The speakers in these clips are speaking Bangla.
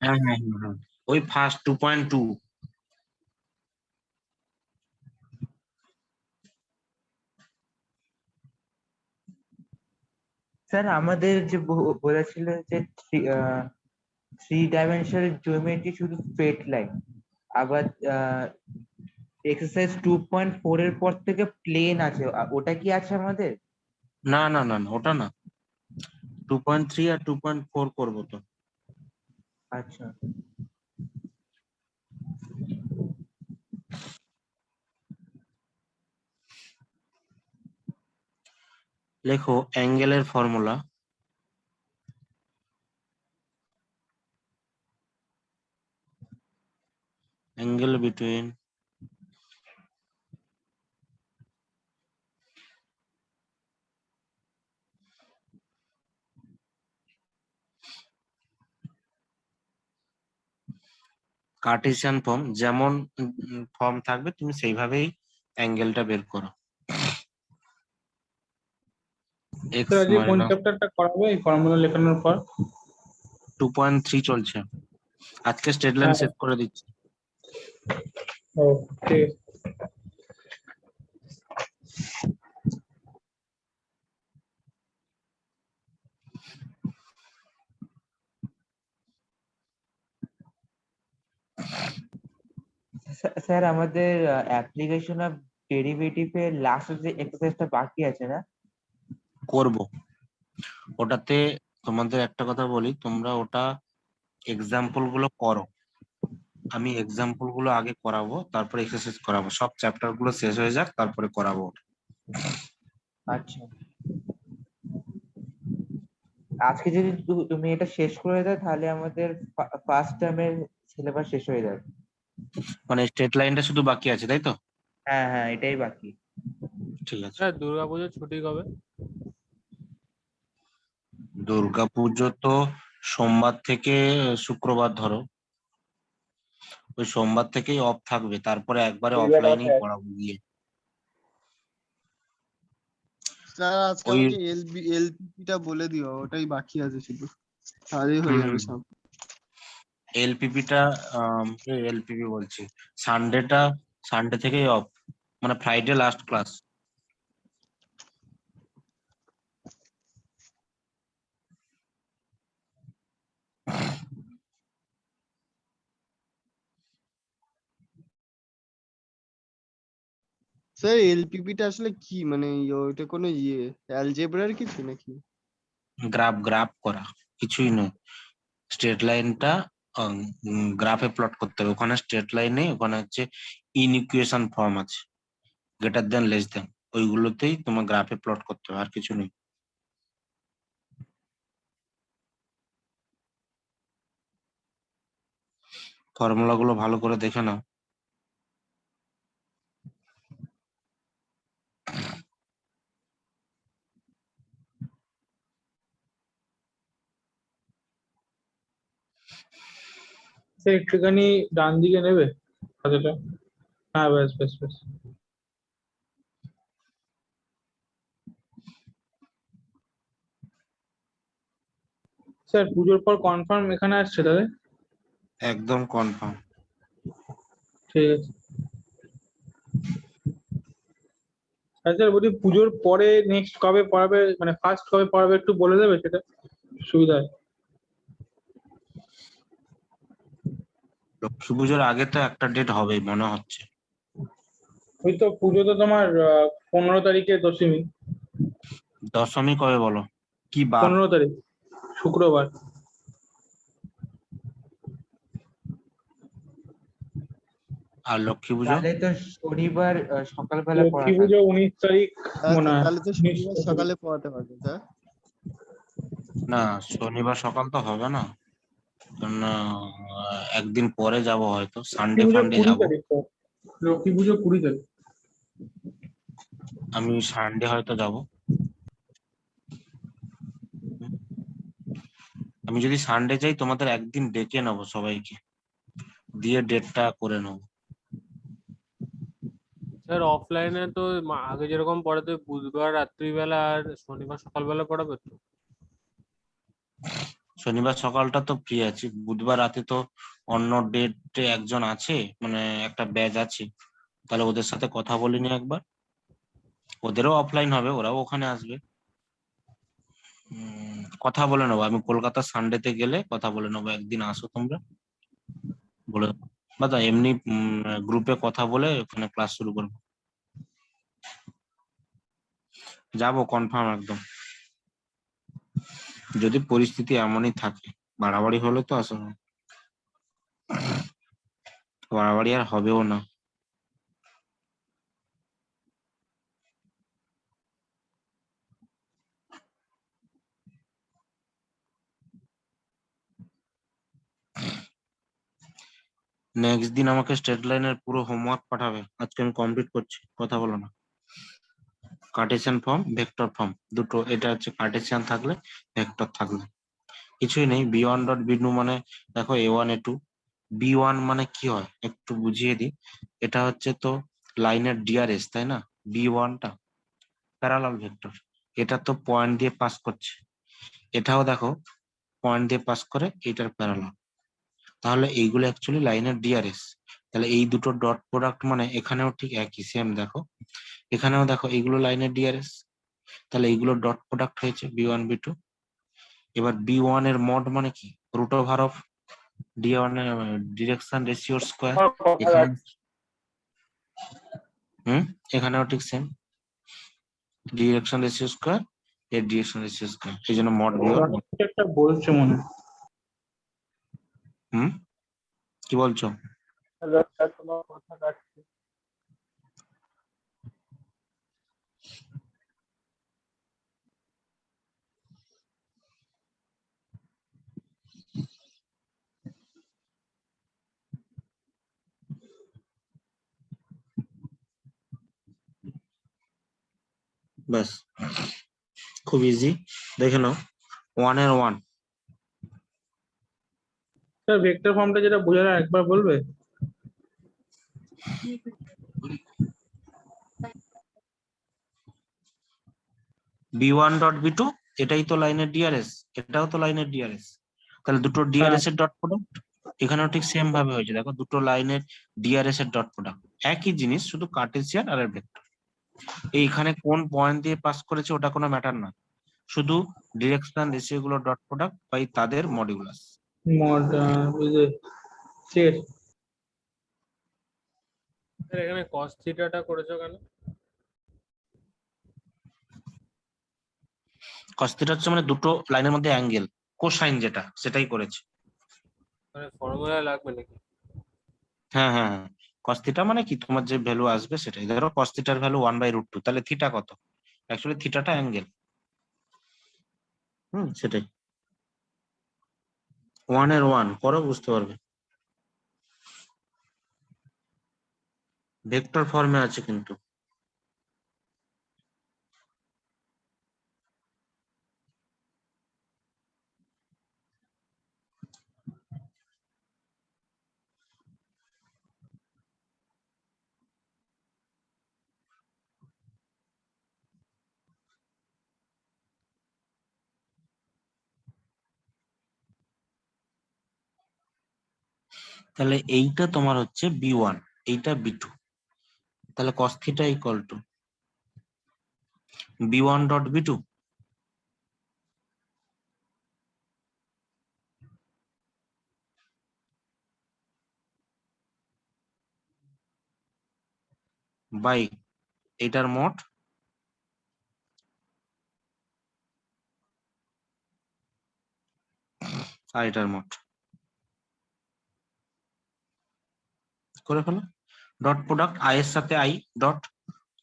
হ্যাঁ হ্যাঁ হ্যাঁ হ্যাঁ। ওই ফার্স্ট 2.2। স্যার আমাদের যে বলেছিল যে থ্রি ডাইমেনশনাল জিওমেট্রি শুধু স্ট্রেট লাইন, আবার এক্সারসাইজ 2.4 এর পর থেকে প্লেন আছে, ওটা কি আছে আমাদের? না না না না, ওটা না। 2.3 আর 2.4 করবো তো। আচ্ছা লেখো অ্যাঙ্গেলের formula. Angle between Cartesian form, যেমন ফর্ম থাকবে তুমি সেইভাবেই অ্যাঙ্গেলটা বের করো। এক্স স্যার আজকে কোন মাইনাস চ্যাপ্টারটা করাবে এই ফর্মুলা লেখানোর পর? 2.3 চলছে। আজকে স্ট্রেট লাইন হ্যাঁ। সেট করে দিচ্ছি। ও ঠিক আছে। স্যার আমাদের অ্যাপ্লিকেশন অফ ডেরিভেটিভ এর লাস্ট যে এক্সারসাইজটা বাকি আছে না? করব ওটাতে। তোমাদের একটা কথা বলি, তোমরা ওটা এক্সাম্পল গুলো করো। আমি এক্সাম্পল গুলো আগে করাবো, তারপরে এক্সারসাইজ করাবো। সব চ্যাপ্টার গুলো শেষ হয়ে যাক, তারপরে করাবো ওটা। আচ্ছা, আজকে যদি তুমি এটা শেষ করে দাও তাহলে আমাদের ফার্স্ট টার্মের সিলেবাস শেষ হয়ে যাবে। মানে স্ট্রেট লাইনটা শুধু বাকি আছে, তাই তো? হ্যাঁ হ্যাঁ, এটাই বাকি। ঠিক আছে। স্যার দুর্গাপুজোর ছুটি কবে? দুর্গাপুজো তো সোমবার থেকে শুক্রবার ধরো। ওই সোমবার থেকেই অফ থাকবে, তারপরে একবারে অফলাইনেই পড়াবো গিয়ে। স্যার আজকে ওই আমাকে এলপিপিটা বলে দিও, ওটাই বাকি আছে শুধু, তাহলেই হয়ে যাবে সব। এলপিপিটা, এলপিপি বলছি, সানডেটা, সানডে থেকেই অফ, মানে ফ্রাইডে লাস্ট ক্লাস। স্যার এলপিপিটা আসলে কি, মানে ওইটা কোনো অ্যালজেব্রার কিছু নাকি? গ্রাফ গ্রাফ করা, কিছুই নয়। স্ট্রেট লাইনটা গ্রাফে প্লট করতে হবে। ওখানে স্ট্রেট লাইনে ওখানে হচ্ছে ইনইকুয়েশন ফর্ম আছে, গ্রেটার দেন লেস দেন, ওইগুলোতেই তোমার গ্রাফে প্লট করতে হবে, আর কিছু নেই। ফর্মুলা গুলো ভালো করে দেখে নাও। স্যার একটুখানি ডান দিকে নেবে খাতাটা? হ্যাঁ ব্যাস ব্যাস ব্যাস। স্যার পুজোর পর কনফার্ম এখানে আসছে তাহলে? একদম কনফার্ম। ঠিক আছে। আর স্যার বলছি পুজোর পরে নেক্সট কবে পড়াবে, মানে ফার্স্ট কবে পড়াবে একটু বলে দেবে, সেটা সুবিধা হয়। লক্ষ্মী পুজোর আগে তো একটা ডেট হবেই মনে হচ্ছে। ওই তো পুজো তো তোমার 15 তারিখে দশমী। দশমী কবে বলো? কি বার? 15 তারিখ, শুক্রবার। আর লক্ষ্মী পুজো? তাহলে তো শনিবার সকালবেলা পড়া লক্ষ্মী পুজো থাকবে। 19 তারিখ মনে হয়। তাহলে তো 19 শনিবার সকালে পড়াতে পারবে স্যার। না, শনিবার সকাল তো হবে না, কারণ একদিন পরে যাব, হয়তো লক্ষ্মী সানডে পুজো ফান্ডে 20 যাব। তারিখ তো। লক্ষ্মী পুজো 20 তারিখ। আমি সানডে হয়তো যাব। আমি যদি সানডে যাই, তোমাদের একদিন ডেকে নেবো সবাইকে, দিয়ে ডেটটা করে নেবো। স্যার অফলাইনে তো আগে যেরকম পড়াতে বুধবার রাত্রিবেলা আর শনিবার সকালবেলা পড়াবে তো? শনিবার সকালটা তো ফ্রি আছি, বুধবার রাতে তো অন্য ডেটে একজন আছে, মানে একটা ব্যাচ আছে, তাহলে ওদের সাথে কথা বলিনি একবার, ওদেরও অফলাইন হবে, ওরাও ওখানে আসবে। কথা বলে নেবো, আমি কলকাতা সানডেতে গেলে কথা বলে নেবো, একদিন আসো তোমরা, বলে দেবো। বা তা এমনি গ্রুপে কথা বলে ওখানে ক্লাস শুরু করবো। যাবো কনফার্ম একদম, যদি পরিস্থিতি এমনই থাকে। বাড়াবাড়ি হলে তো আসো না, বাড়াবাড়ি আর হবেও না। নেক্সট দিন আমাকে স্ট্রেট লাইনের পুরো হোমওয়ার্ক পাঠাবে, আজকে আমি কমপ্লিট করছি, কথা বলো না। কার্টেসিয়ান ফর্ম, ভেক্টর ফর্ম দুটো, এটা হচ্ছে কার্টেসিয়ান থাকলে, ভেক্টর থাকলে। কিছুই নেই, বি1 ডট বি2 মানে দেখো a1 a2, বি1 মানে কি হয় একটু বুঝিয়ে দিই। এটা হচ্ছে তো লাইনের ডিআরএস, তাই না? বি1টা প্যারালাল ভেক্টর, এটা তো পয়েন্ট দিয়ে পাস করছে, এটাও দেখো পয়েন্ট দিয়ে পাস করে, এটার প্যারালাল, তাহলে এইগুলো অ্যাকচুয়ালি লাইনের ডিআরএস। তাহলে এই দুটো ডট প্রোডাক্ট মানে এখানেও ঠিক একই সেম, দেখো এখানেও দেখো এইগুলো লাইনের ডিআরএস, তাহলে এইগুলো ডট প্রোডাক্ট হয়েছে বি1 বি2। এবার বি1 এর মড মানে কি, রুট ওভার অফ ডি1 এর ডিরেকশন রেশিও স্কোয়ার, এখানে এখানেও ঠিক সেম, ডিরেকশন রেশিও স্কোয়ার, এর ডিরেকশন রেশিও স্কোয়ার, এই জন্য মড বি1। কিছু একটা বলছে মনে হয়। কি বলছো? হ্যালো স্যার, তোমার কথা কাটছে। ব্যাস, খুব ইজি, দেখে নাও। 1 স্যার ভেক্টর ফর্মটা যেটা বোঝালে একবার বলবে? বি1 ডট বি2, এটাই তো লাইনের ডিআরএস, এটাও তো লাইনের ডিআরএস, তাহলে দুটো হ্যাঁ, ডিআরএস এর ডট প্রোডাক্ট। এখানেও ঠিক সেম ভাবে হয়েছে, দেখো দুটো লাইনের ডিআরএস এর ডট প্রোডাক্ট, একই জিনিস, শুধু কার্টেসিয়ান আর ভেক্টর। এইখানে কোন পয়েন্ট দিয়ে পাস করেছে ওটা কোনো ম্যাটার না, শুধু ডিরেকশন রেশিও গুলো ডট প্রোডাক্ট বাই তাদের মডিউলাস। মড বুঝে। ঠিক আছে স্যার, এখানে কস থিটাটা করেছো কেন? কস থিটা হচ্ছে মানে দুটো লাইনের মধ্যে অ্যাঙ্গেল, কোসাইন যেটা সেটাই করেছে। মানে ফর্মুলা লাগবে নাকি? হ্যাঁ হ্যাঁ হ্যাঁ, কস থিটা মানে কি, তোমার যে ভ্যালু আসবে সেটাই, ধরো কস থিটার ভ্যালু 1/√2, তাহলে থিটা কত, অ্যাকচুয়ালি থিটাটা অ্যাঙ্গেল। সেটাই, 1 করো, বুঝতে পারবে। ভেক্টর ফর্মে আছে কিন্তু। তাহলে এইটা তোমার হচ্ছে বি1, এইটা বি2, তাহলে কস থিটা ইকুয়াল টু বি1 ডট বি2 বাই এটার মোট আর এটার মোট, করে ফেলো। ডট প্রোডাক্ট আই এর সাথে i, dot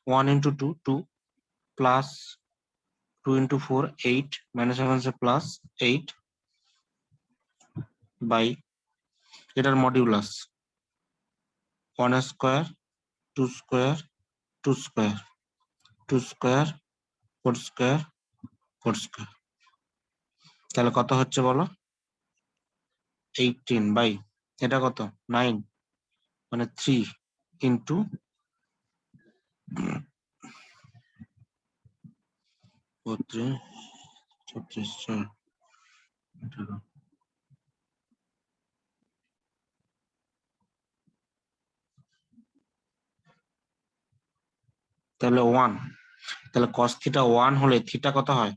1 × 2 2, plus 2 × 4 8, minus 7 plus 8 by এটার মডিউলাস 1² 2² 2² 2², 4² 4², তাহলে কত হচ্ছে বলো? 18 বাই এটা কত 9, মানে 3 ইন্টু 32 36 18 তাহলে 1, তাহলে cos থিটা 1 হলে থিটা কত হয়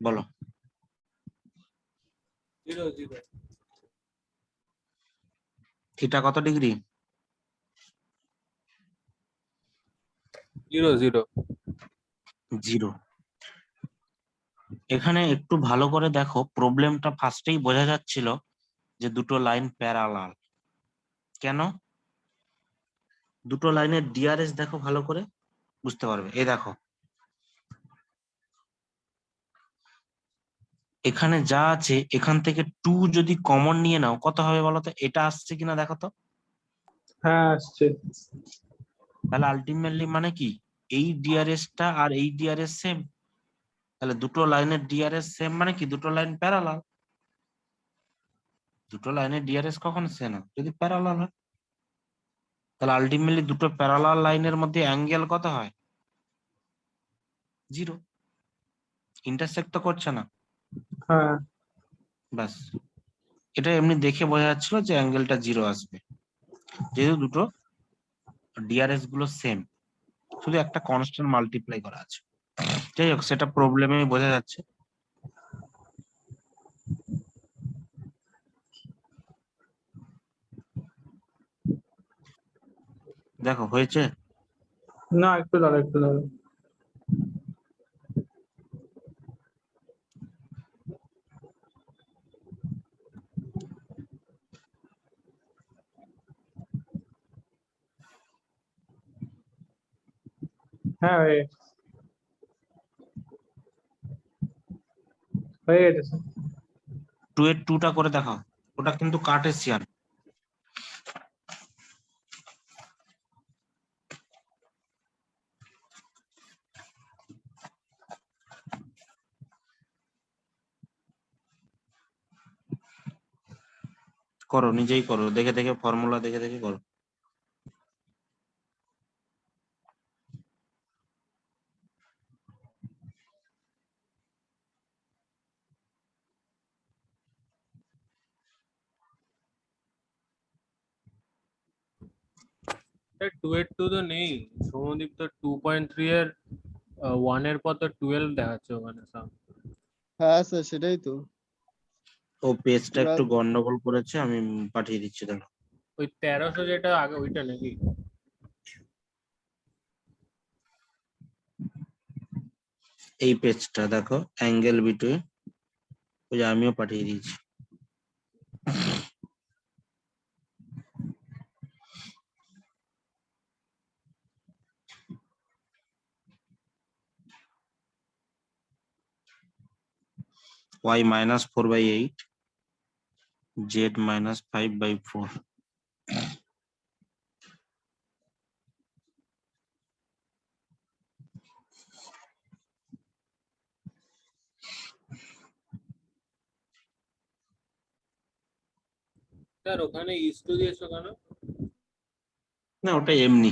বলো? 0 0 থিটা কত ডিগ্রি? 0 0 0। এখানে একটু ভালো করে দেখো, প্রবলেমটা ফার্স্টেই বোঝা যাচ্ছিল যে দুটো লাইন প্যারালাল। কেন? দুটো লাইনের ডিআরএস দেখো ভালো করে, বুঝতে পারবে। এই দেখো, এখানে যা আছে এখান থেকে 2 যদি কমন নিয়ে নাও কত হবে বলো তো? এটা আসছে কিনা দেখো তো। হ্যাঁ আসছে। তাহলে আলটিমেটলি মানে কি, এই ডিআরএস টা আর এই ডিআরএস সেম। তাহলে দুটো লাইনের ডিআরএস সেম মানে কি দুটো লাইন প্যারালাল। দুটো লাইনের ডিআরএস কখন সেম হয়? যদি প্যারালাল হয়। তাহলে আলটিমেটলি দুটো প্যারালাল লাইনের মধ্যে অ্যাঙ্গেল কত হয়? 0। ইন্টারসেক্ট তো করছে না। হ্যাঁ ব্যাস, এটা এমনি দেখে বোঝা যাচ্ছিল যে অ্যাঙ্গেলটা 0 আসবে, যেহেতু দুটো ডিআরএস গুলো সেম, শুধু একটা কনস্ট্যান্ট মাল্টিপ্লাই করা আছে। যাই হোক, সেটা প্রবলেমে বোঝা যাচ্ছে। দেখো হয়েছে। না, একটু দাঁড়া একটু দাঁড়া। হ্যাঁ হয়ে গেছে স্যার। 2 এর 2টা করে দেখাও, ওটা কিন্তু কার্টেসিয়ান। করো, নিজেই করো, দেখে দেখে ফর্মুলা দেখে দেখে করো। স্যার 2 এর 2 তো নেই, সৌমদীপ তো 2.3 এর 1 এর পর তো 12 দেখাচ্ছে ওখানে সব। হ্যাঁ স্যার সেটাই তো। ও পেজটা এবার একটু গন্ডগোল করেছে, আমি পাঠিয়ে দিচ্ছি দেখো। ওই 1300 যেটা আগে ওইটা নাকি? এই পেজটা দেখো, অ্যাঙ্গেল বিটুইন, ওই যে আমিও পাঠিয়ে দিয়েছি। y -4/8, z -5/4। স্যার ওখানে ইস্টু দিয়েছো কেন? না, ওটা এমনি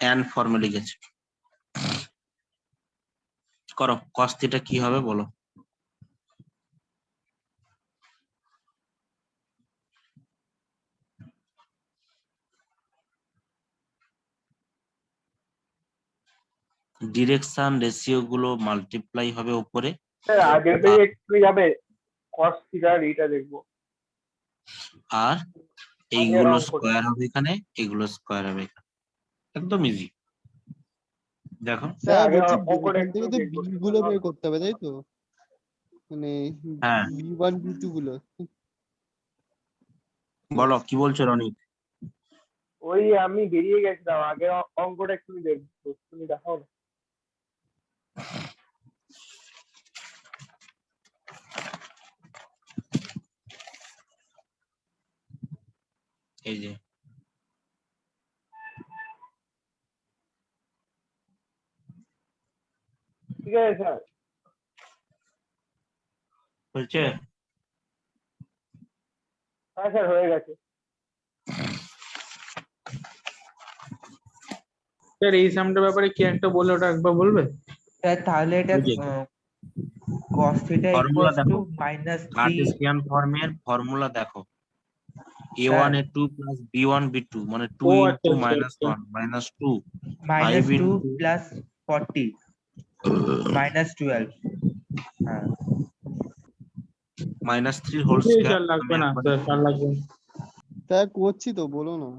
অ্যান ফর্মে লিখেছে। করো, cos থিটা কি হবে বলো? ডিরেকশন রেশিও গুলো মাল্টিপ্লাই হবে উপরে, স্যার আগের পেজে একটু যাবে, কস থিটার এইটা দেখবো। আর এইগুলো স্কোয়ার হবে এখানে, এগুলো স্কোয়ার হবে এখানে। একদম ইজি। দেখো, স্যার আগে বলছি অঙ্কটা এখান একটু থেকে তো দেখবো। বি গুলো বের করতে হবে তাই তো, মানে হ্যাঁ B1 B2 গুলো। বলো কি বলছো রনি? ওই আমি বেরিয়ে গেছিলাম, আগে অঙ্কটা একটু দেখবো, তুমি দেখাও না। এই যে ঠিক আছে স্যার। হয়েছে। হ্যাঁ স্যার হয়ে গেছে। স্যার এই সামটার ব্যাপারে কি একটা বললে ওটা একবার বলবে? স্যার তাহলে এটা বুঝে cos theta formula equals to দেখো, -3 কার্টেসিয়ান ফর্মের ফর্মুলা দেখো। a1 a2 plus b1 b2 মানে 2 ও into আচ্ছা আচ্ছা minus আচ্ছা 1 minus 2 minus 5 two into plus 40 minus 12। হ্যাঁ minus 3 whole এই square চার লাগবে আমি না একবার স্যার, চার লাগবে না। তাই করছি তো, বলো না।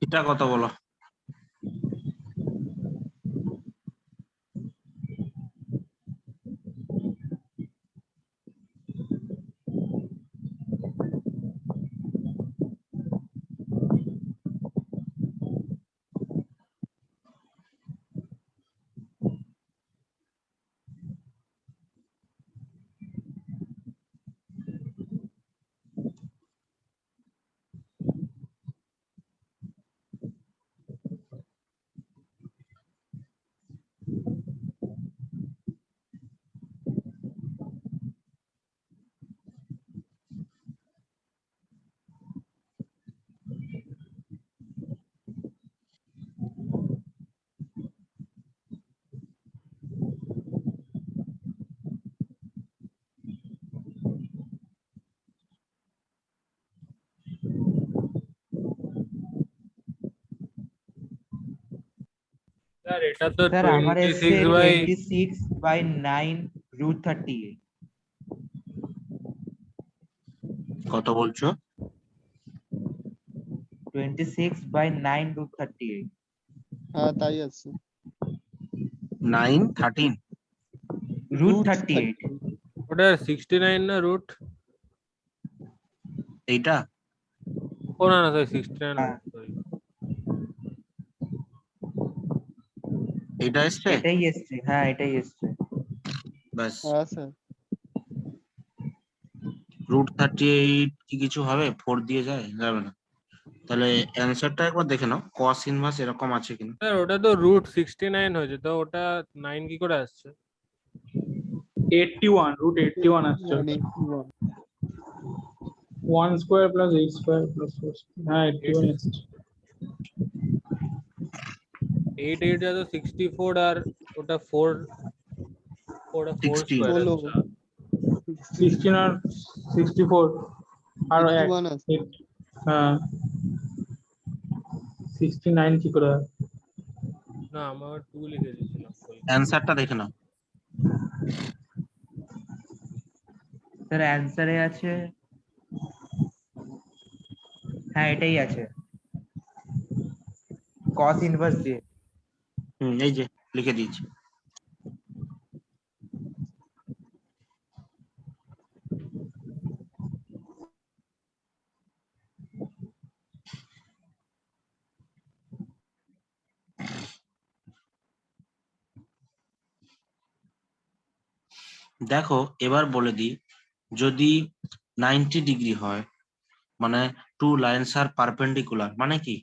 এটা কত বলো? স্যার এটা তো স্যার আমার এসছে 26/9 26/9 √38। কত বলছো? 26/9 হ্যাঁ তাই আছে। 9 13 √38। ওটা 69 না রুট? এইটা ও না না সরি 69 হ্যাঁ সরি। এইটা এসছে এটাই এসছে, হ্যাঁ এটাই এসছে। ব্যাস। হ্যাঁ স্যার। √38 কি কিছু হবে? 4 দিয়ে যায়? যাবে না। তাহলে অ্যান্সারটা একবার দেখে নাও, cos ইনভার্স এরকম আছে কিনা। স্যার ওটা তো √69 হয়েছে, তো ওটা 9 কি করে আসছে? 81 √81 আসছে। 1 স্কোয়ার প্লাস 8 স্কোয়ার প্লাস 4 হ্যাঁ 81 আসছে। 8 8 যা তো 64 আর ওটা 4 4 16 স্কোয়ার ষোলো। আচ্ছা। 16 আর 64 আর 1 81 আছে। হ্যাঁ 69 কি করে হয়? না আমার 2 লিখে দিয়েছিলাম। অ্যান্সারটা দেখে নাও। স্যার অ্যান্সারে আছে, হ্যাঁ এটাই আছে, cos ইনভার্স দিয়ে। এই যে লিখে দিয়েছি। দেখো এবার বলে দিই, যদি 90 ডিগ্রি হয় মানে টু লাইনস আর পারপেন্ডিকুলার, মানে কি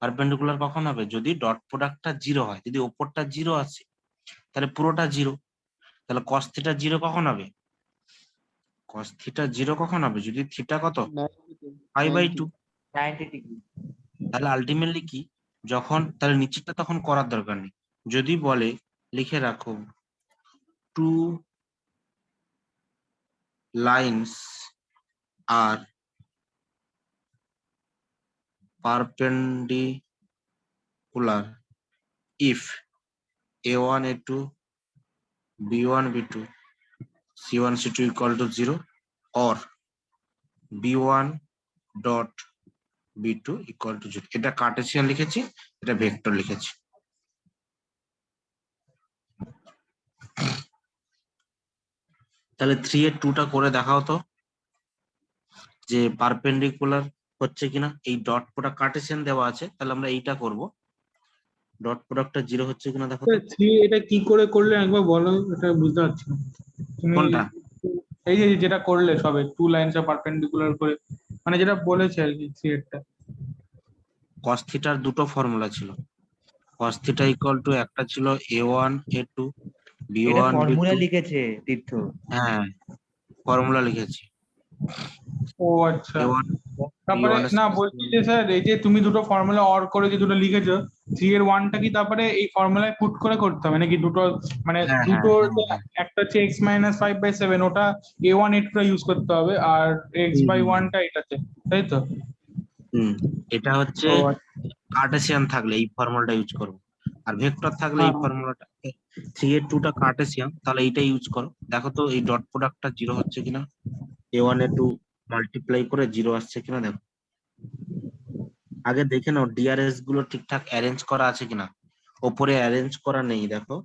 পারপেন্ডিকুলার কখন হবে? যদি ডট প্রোডাক্টটা 0 হয়, যদি ওপরটা 0 আছে তাহলে পুরোটা 0। তাহলে cos থিটা 0 কখন হবে? cos থিটা 0 কখন হবে? যদি থিটা কত 5/2। 90 ডিগ্রি। তাহলে আলটিমেটলি কি, যখন তাহলে নিচেরটা তখন করার দরকার নেই। যদি বলে লিখে রাখো টু লাইনস আর perpendicular if a1 a2 b1 b2 c1 c2 equal to 0 or b1 dot b2 equal to 0, এটা কার্টেসিয়ান লিখেছি, এটা ভেক্টর লিখেছি। তাহলে 3 এর 2টা করে দেখাও তো যে পারপেন্ডিকুলার হচ্ছে কিনা। এই ডট প্রোডাক্ট কার্টেসিয়ান দেওয়া আছে, তাহলে আমরা এইটা করব, ডট প্রোডাক্টটা 0 হচ্ছে কিনা দেখো তো। 3 এটা কি করে করলে একবার বলো, এটা বুঝতে পারছি না। তুমি কোনটা? এই যে যেটা করলে সবে 2 লাইনস অফ পারপেন্ডিকুলার করে, মানে যেটা বলেছে আর কি 3 এরটা। cos থিটার দুটো ফর্মুলা ছিল। cos থিটা ইকুয়াল টু একটা ছিল a1 a2 এটা b1 ফর্মুলা b2। লিখেছে তীর্থ। হ্যাঁ ফর্মুলা লিখেছি ও আচ্ছা। a1 তারপরে b1 না বলছি যে স্যার, এই যে তুমি দুটো ফর্মুলা অর করে যে দুটো লিখেছো, 3 এর 1টা কি তারপরে এই ফর্মুলায় পুট করে করতে হবে নাকি দুটো মানে হ্যাঁ, হ্যাঁ, দুটোর হ্যাঁ, হ্যাঁ। একটা হচ্ছে x মাইনাস 5/7 ওটা a1 a2 ইউজ করতে হবে আর x হুম, বাই হুম, 1টা এটাতে, তাই তো? হুম। এটা হচ্ছে ও কার্টেসিয়ান থাকলে এই ফর্মুলাটা ইউজ করো, আর ভেক্টর থাকলে এই হ্যাঁ ফর্মুলাটা। 3 এর 2টা কার্টেসিয়ান, তাহলে এইটা ইউজ করো। দেখো তো এই ডট প্রোডাক্টটা জিরো হচ্ছে কিনা, a1 a2 মাল্টিপ্লাই করে জিরো আসছে কিনা দেখো। আগে দেখে নাও ডিআরএস গুলো ঠিকঠাক অ্যারেঞ্জ করা আছে কিনা। ওপরে অ্যারেঞ্জ করা নেই দেখো,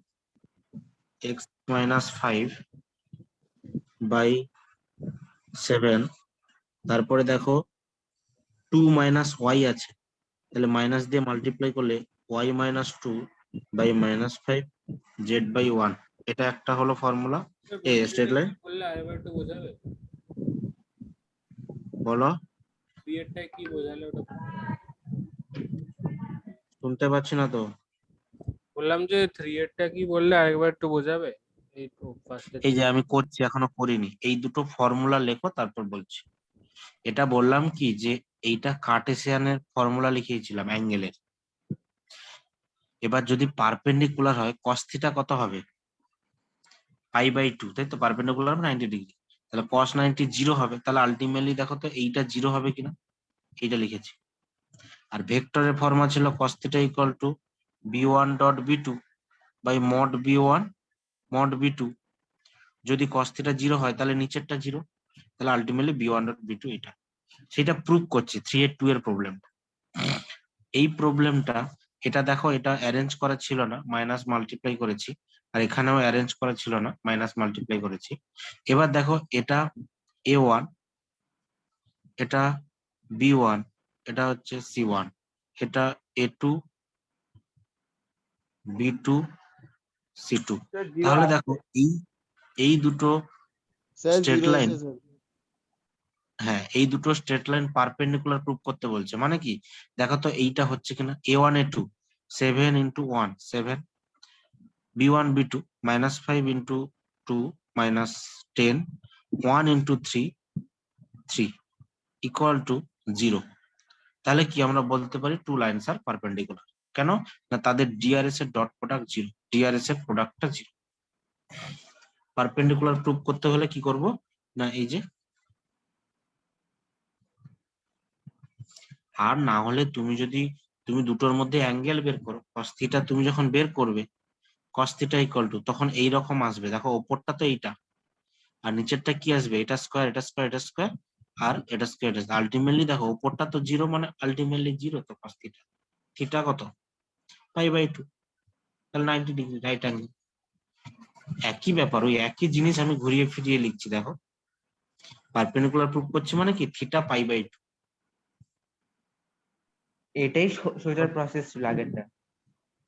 x-5/7, তারপরে দেখো 2 - y আছে, তাহলে মাইনাস দিয়ে মাল্টিপ্লাই করলে y-2/-5 z/1, এটা একটা হলো ফর্মুলা। স্ট্রেট লাইন বললে আরেকবার একটু বোঝাবে বলো, ক্রিয়েটটা কি বোঝালে ওটা? শুনতে পাচ্ছি না তো। বললাম যে 3 এরটা কি বললে আরেকবার একটু বোঝাবে? এই তো ফার্স্টে এই যে আমি করছি, এখনো করিনি, এই দুটো ফর্মুলা লেখো তারপর বলছি। এটা বললাম কি যে এইটা কার্টেসিয়ানের ফর্মুলা লিখিয়েছিলাম অ্যাঙ্গেলের। এবার যদি পারপেন্ডিকুলার হয় cos থিটা কত হবে, π/2, তাই তো? পারপেন্ডিকুলার 90 ডিগ্রি, তাহলে cos 90 জিরো হবে। তাহলে আলটিমেটলি দেখো তো এইটা জিরো হবে কিনা, এইটা লিখেছি। আর ভেক্টরের ফর্মা ছিল cos theta equal two b1.b2/mod b1/b2। যদি cos থিটা জিরো হয় তাহলে নিচেরটা জিরো, তাহলে আলটিমেটলি b1.b2 এটা। সেটা প্রুভ করছি 3 এর 2 এর প্রবলেম। এই প্রবলেমটা, এটা দেখো, এটা অ্যারেঞ্জ করা ছিল না, মাইনাস মাল্টিপ্লাই করেছি। আর এখানেও অ্যারেঞ্জ করা ছিল না, মাইনাস মাল্টিপ্লাই করেছি। এবার দেখো এটা a1, এটা b1, এটা হচ্ছে c1, এটা a2, b2, c2। জিরো তাহলে দেখো আসছে। এই এই দুটো স্যার স্ট্রেট জিরো লাইন, এসে স্যার। হ্যাঁ এই দুটো স্ট্রেট লাইন পারপেন্ডিকুলার প্রুভ করতে বলছে। মানে কি দেখো তো এইটা হচ্ছে কিনা, a1 a2 7 × 1 7, b1 b2 -5 × 2 -10, 1 × 3 3 equal to 0। তাহলে কি আমরা বলতে পারি টু লাইনস আর পারপেন্ডিকুলার। কেন না, তাদের ডিআরএস এর ডট প্রোডাক্ট জিরো, ডিআরএস এর প্রোডাক্টটা জিরো। পারপেন্ডিকুলার প্রুভ করতে হলে কি করব না, এই যে, আর না হলে তুমি দুটোর মধ্যে অ্যাঙ্গেল বের করো, cos থিটা তুমি যখন বের করবে cos থিটা ইকুয়াল টু, তখন এইরকম আসবে। দেখো ওপরটা তো এইটা, আর নিচেরটা কি আসবে, এটা স্কোয়ার এটা স্কোয়ার এটা স্কোয়ার আর এটা স্কোয়ার। আলটিমেটলি দেখো ওপরটা তো জিরো, মানে আলটিমেটলি জিরো। তো cos থিটা, থিটা কত, π/2, তাহলে 90 ডিগ্রি রাইট অ্যাঙ্গেল। একই ব্যাপার, ওই একই জিনিস আমি ঘুরিয়ে ফিরিয়ে লিখছি। দেখো পারপেন্ডিকুলার প্রুভ করছি মানে কি, থিটা π/2। এটাই সোজার প্রসেস ছিল আগেরটা।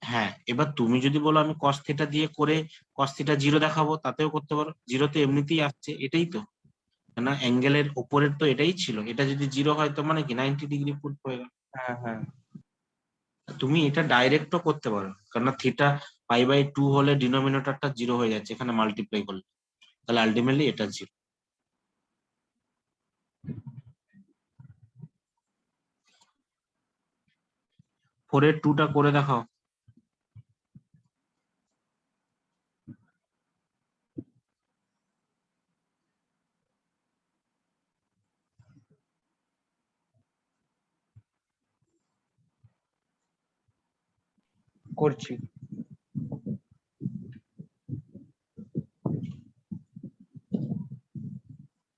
হ্যাঁ, এবার তুমি যদি বলো আমি cos থিটা দিয়ে করে cos থিটা জিরো দেখাবো, তাতেও করতে পারো। জিরো তো এমনিতেই আসছে, এটাই তো না, অ্যাঙ্গেলের ওপরের তো এটাই ছিল। এটা যদি জিরো হয় তো মানে কি 90 ডিগ্রি পুট হয়ে গেল। হ্যাঁ হ্যাঁ। তুমি এটা ডাইরেক্টও করতে পারো, কারণ থিটা π/2 হলে ডিনোমিনেটরটা জিরো হয়ে যাচ্ছে এখানে মাল্টিপ্লাই করলে, তাহলে আলটিমেটলি এটা জিরো। ফোরের 2টা করে দেখাও। করছি।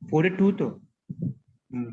4/2 তো। হুম।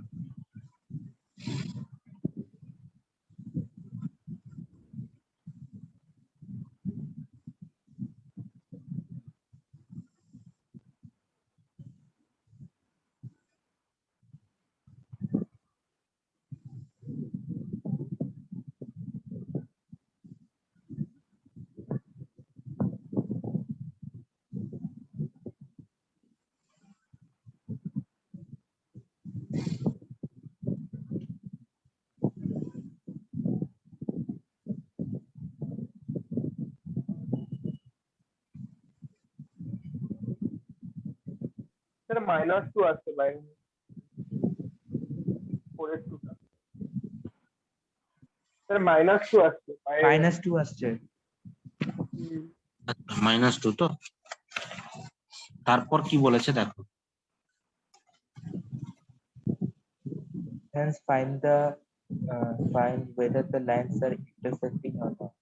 স্যার -2 আসছে বাইরে, 4/2 টা। স্যার -2 আসছে, -2 আসছে। -2 তো, তারপর কি বলেছে দেখো, Hence find whether the lines are intersecting or not.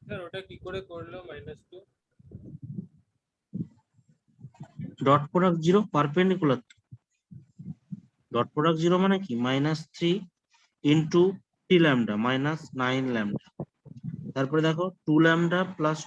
Sir ওটা কি করে করলো -2? Dot product 0 perpendicular, dot product 0 মানে কি -3 ইন্টু 3 ল্যামডা -9 ল্যামডা, তারপরে দেখো 2 ল্যামডা প্লাস